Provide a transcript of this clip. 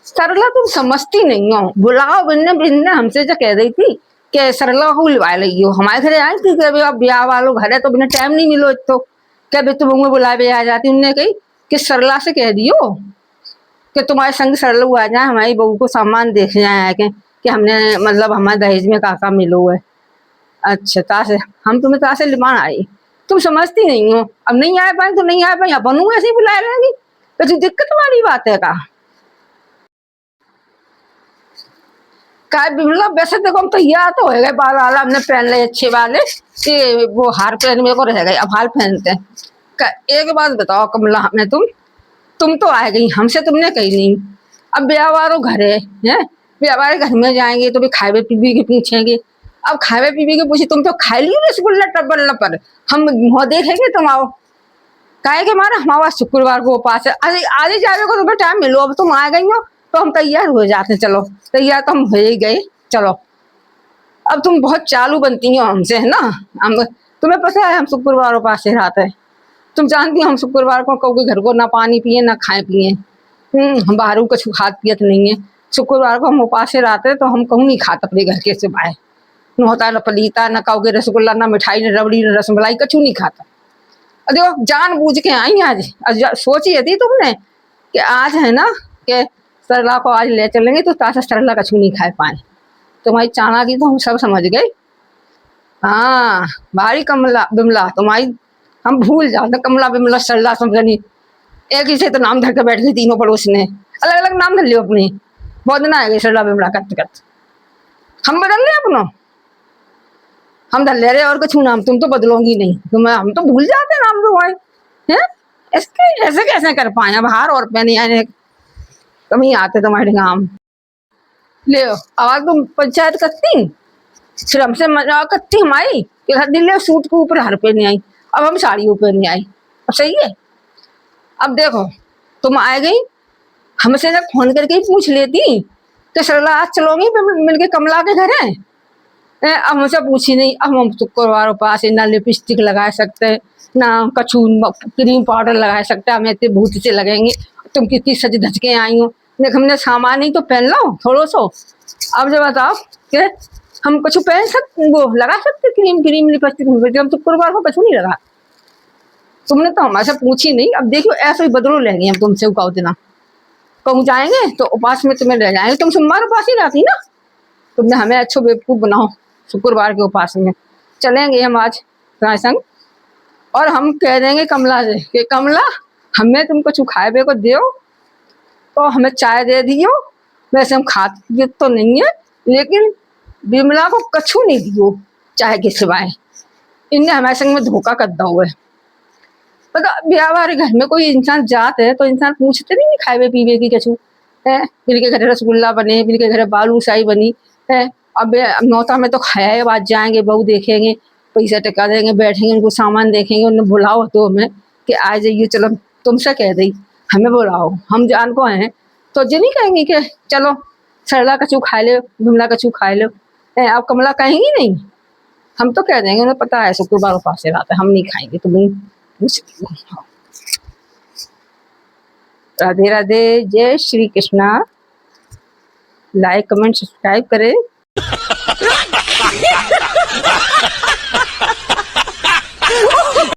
सरला तुम समझती नहीं हो, बुलाओ बिन्ने बिन्ने हमसे जो कह रही थी कि सरला को बुलवा रही हो, हमारे घर आई थी कि अभी अब ब्याह वालों घर है तो बिना टाइम नहीं मिलो तो क्या भी तुम बुलाए आ जाती। उनने कही कि सरला से कह दियो कि तुम्हारे संग सरलू आ जाए, हमारी बहू को सामान देखने आए कि हमने मतलब हमारे दहेज में काका मिलो है। अच्छा तासे हम तुम्हें तासे लिमान आई, तुम समझती नहीं हो। अब नहीं आ पाए तो नहीं आ पाए, बनू ऐसे ही बुलाए रहेंगी तो दिक्कत वाली बात है का बिमला। वैसे देखो हम तैयार तो हो गए, बाल वाला हमने पहन ले अच्छे वाले कि वो हार पहन मेरे को रह गए, अब हार पहनते हैं। एक बात बताओ कमला, हमें तुम तो आ गई, हमसे तुमने कही नहीं। अब ब्याह वालों घर है ब्याह वाले घर में जाएंगे तो भी खावे पीवी के पूछेंगे। अब खावे पीवी के पूछे, तुम तो खा ली रसगुल्ला टब्बल पर, हम मुँह देखेंगे तुम आओ काहे के मारे। हमारा शुक्रवार को उपास है, आधे जावे को तुम्हें टाइम मिलो, अब तुम आ गई हो तो हम तैयार हो जाते। चलो तैयार तो हम हो ही गए, चलो। अब तुम बहुत चालू बनती हो हमसे है ना। हम तुम्हें पता है हम शुक्रवार उपास से रहते हैं, तुम जानती हो हम शुक्रवार को कभी घर को ना पानी पिए ना खाए पिए। हम बाहर कुछ खात पियत नहीं है। शुक्रवार को हम उपास से रहते तो हम कहूँ नहीं खाते अपने घर के सिवाय, न होता न पलीता न काऊ के रसगुल्ला न मिठाई न रबड़ी न रसमलाई कछू नहीं खाता। देखो जान बूझ के आई आज सोची थी तुमने कि आज है ना कि सरला को आज ले चलेंगे तो ताशा सरला कछू नहीं खा पाए। तुम्हारी चाणा की तो हम सब समझ गए। हाँ भारी कमला बिमला तुम्हारी, हम भूल जाते कमला बिमला सरला समझनी एक ही से तो नाम धर के बैठ गई तीनों पड़ोस ने, अलग अलग नाम धर लियो अपने। बहुत दिन आ गए सरला बिमला करते करते, हम बदल ले अपनो, हम धर ले रहे और कुछ नाम, तुम तो बदलोगी नहीं। हम तो भूल जाते नाम तुम्हारे हैं। इसके ऐसे कैसे कर पाए, अब हार और पहने आने कमी आते तुम्हारे काम ले। आवाज तुम पंचायत करती फिर हमसे मजा करती हमारी कि हर दिन ले सूट के ऊपर हर पे नहीं आई, अब हम साड़ी ऊपर नहीं आई। अब सही है। अब देखो तुम आ गई, हमसे जब फोन करके ही पूछ लेती कि सरला आज चलोगी मिलके कमला के घर है। अब हमसे पूछी नहीं। अब हम शुक्रवार पास ना लिपस्टिक लगा सकते ना कछू क्रीम पाउडर लगा सकते, हमें इतने भूत से लगेंगे। तुम कितनी सज धज के आई हो, देख हमने सामान ही तो पहन लो थोड़ो सो। अब जब बताओ कि हम कछू पहन सकते वो लगा सकते क्रीम क्रीम लिपस्टिक, हम शुक्रवार को कछू नहीं लगा। तुमने तो हमारे पूछी नहीं। अब देखो ऐसे ही बदलो ले गए हम तुमसे कहो दिन कहूँ जाएंगे तो उपास में तुम्हें ले जाएंगे, तुम सोमवार उपास ही रहती ना। तुमने हमें अच्छो बेवकूफ बनाओ, शुक्रवार के उपास में चलेंगे हम आज तुम्हारे संग। और हम कह देंगे कमला से कि कमला हमें तुम कुछ खाए बे को दो तो हमें चाय दे दियो। वैसे हम खाते तो नहीं है लेकिन बिमला को कछू नहीं दियो चाय के सिवाय, इनने हमारे संग में धोखा कर दो है। पता ब्याह वाले घर में कोई इंसान जाते है तो इंसान पूछते नहीं खाए पीवे की कछू है। बिल के घर रसगुल्ला बने, बिल के घर बालूशाही बनी है। अब नौता में तो खाया है, बाद जाएंगे बहू देखेंगे पैसा टका देंगे बैठेंगे उनको सामान देखेंगे। उन्हें बुलाओ तो हमें कि आ जाइए चलो, तुमसे कह दी हमें बुलाओ, हम जान को हैं तो जो नहीं कहेंगे कि चलो सरला कछू खा लो बिमला कछू खा लो। अब कमला कहेंगी नहीं, हम तो कह देंगे उन्हें पता है शुक्रवार उपास से रात है हम नहीं खाएंगे। तुम राधे राधे, जय Shri Krishna. Like comment subscribe करें।